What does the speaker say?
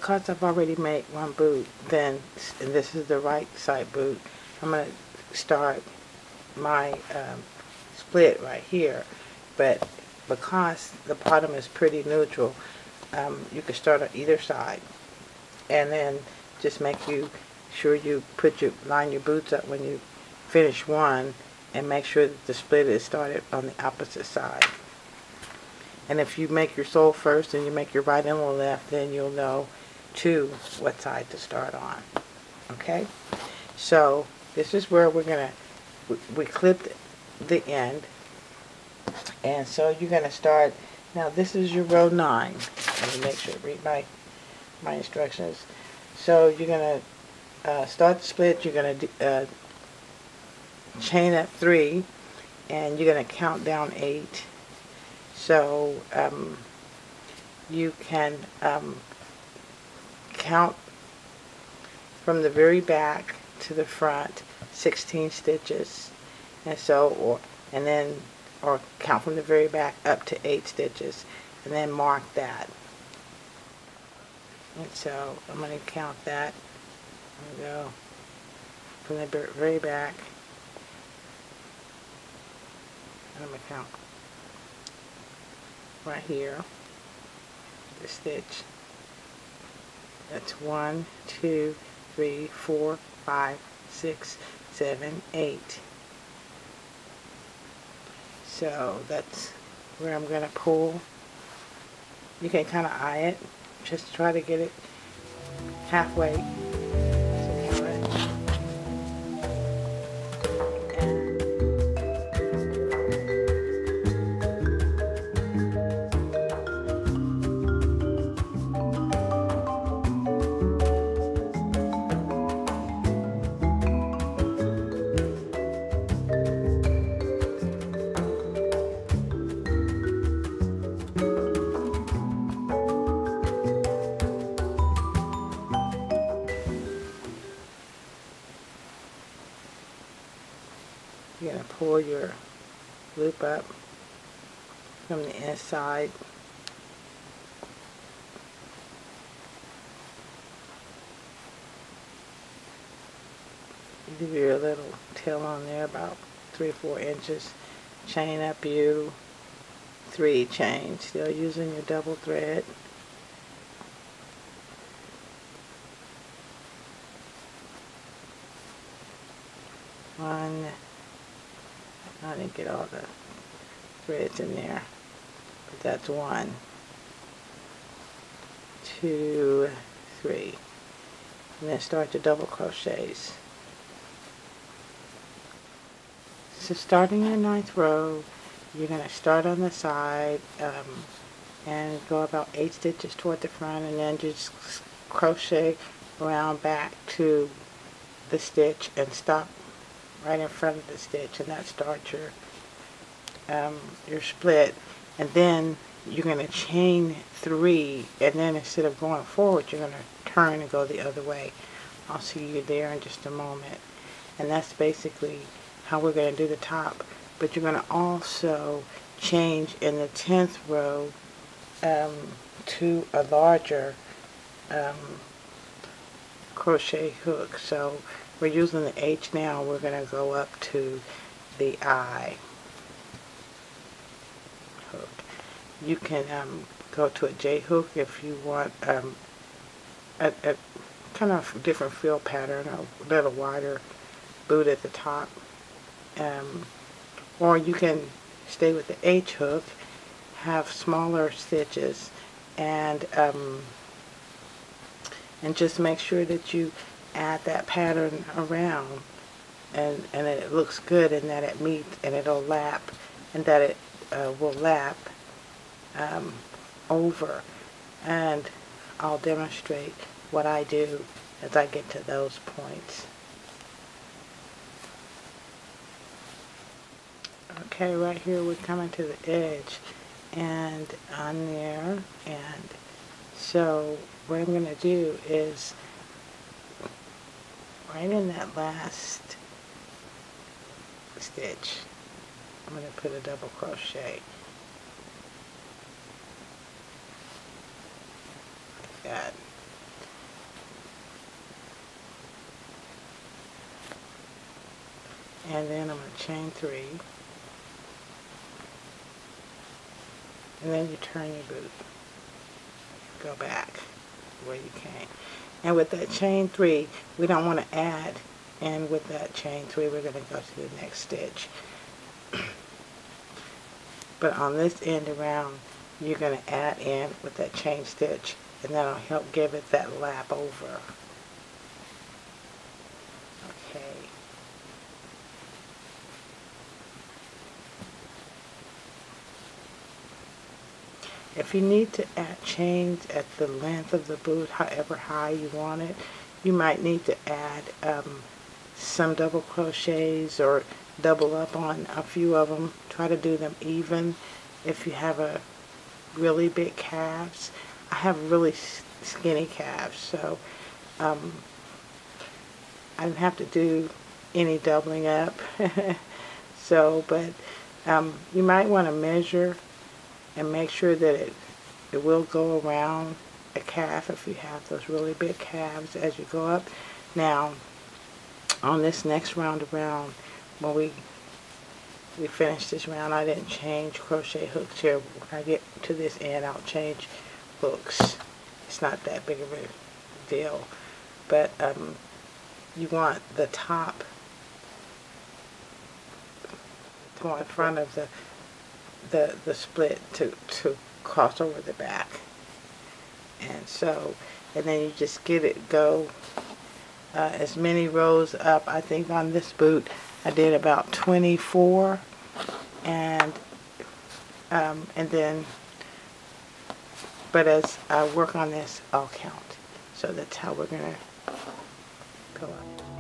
because I've already made one boot, then, and this is the right side boot, I'm going to start my split right here. But because the bottom is pretty neutral, you can start on either side, and then just make sure you line your boots up when you finish one, and make sure that the split is started on the opposite side. And if you make your sole first and you make your right and the left, then you'll know too what side to start on. Okay, so this is where we're gonna we clipped the end, and so you're gonna start. Now this is your row 9. Let me make sure read my instructions. So you're gonna start the split. You're gonna chain up 3, and you're gonna count down 8. So you can count from the very back to the front 16 stitches, and so or count from the very back up to 8 stitches, and then mark that. And so I'm going to count that. I'm going to go from the very back, and I'm going to count right here the stitch. That's 1, 2, 3, 4, 5, 6, 7, 8. So that's where I'm going to pull. You can kind of eye it, just try to get it halfway. You're going to pull your loop up from the inside. Leave your little tail on there about 3 or 4 inches. Chain up you 3 chains, still using your double thread. One. I didn't get all the threads in there, but that's 1, 2, 3, and then start your double crochets. So starting your 9th row, you're going to start on the side and go about 8 stitches toward the front, and then just crochet around back to the stitch and stop right in front of the stitch, and that starts your split. And then you're going to chain 3, and then instead of going forward, you're going to turn and go the other way. I'll see you there in just a moment. And that's basically how we're going to do the top. But you're going to also change in the 10th row to a larger crochet hook. So we're using the H now. We're going to go up to the I hook. You can go to a J hook if you want a kind of different fill pattern, a little wider boot at the top, or you can stay with the H hook, have smaller stitches, and just make sure that you add that pattern around, and it looks good, and that it meets, and it'll lap, and that it will lap over. And I'll demonstrate what I do as I get to those points. Okay, right here we're coming to the edge, and on there, and so what I'm going to do is right in that last stitch, I'm going to put a double crochet like that, and then I'm going to chain 3, and then you turn your boot, go back where you came. And with that chain 3, we don't want to add, and with that chain 3 we're going to go to the next stitch. But on this end around, you're going to add in with that chain stitch, and that'll help give it that lap over. Okay. If you need to add chains at the length of the boot, however high you want it, you might need to add some double crochets or double up on a few of them. Try to do them even. If you have a really big calves, I have really skinny calves, so I didn't have to do any doubling up. So, but you might want to measure and make sure that it will go around a calf if you have those really big calves as you go up. Now, on this next round around, when we finish this round, I didn't change crochet hooks here. When I get to this end, I'll change hooks. It's not that big of a deal, but you want the top to go in front of the split to cross over the back. And so, and then you just get it go as many rows up. I think on this boot I did about 24, and then, but as I work on this, I'll count. So that's how we're gonna go up.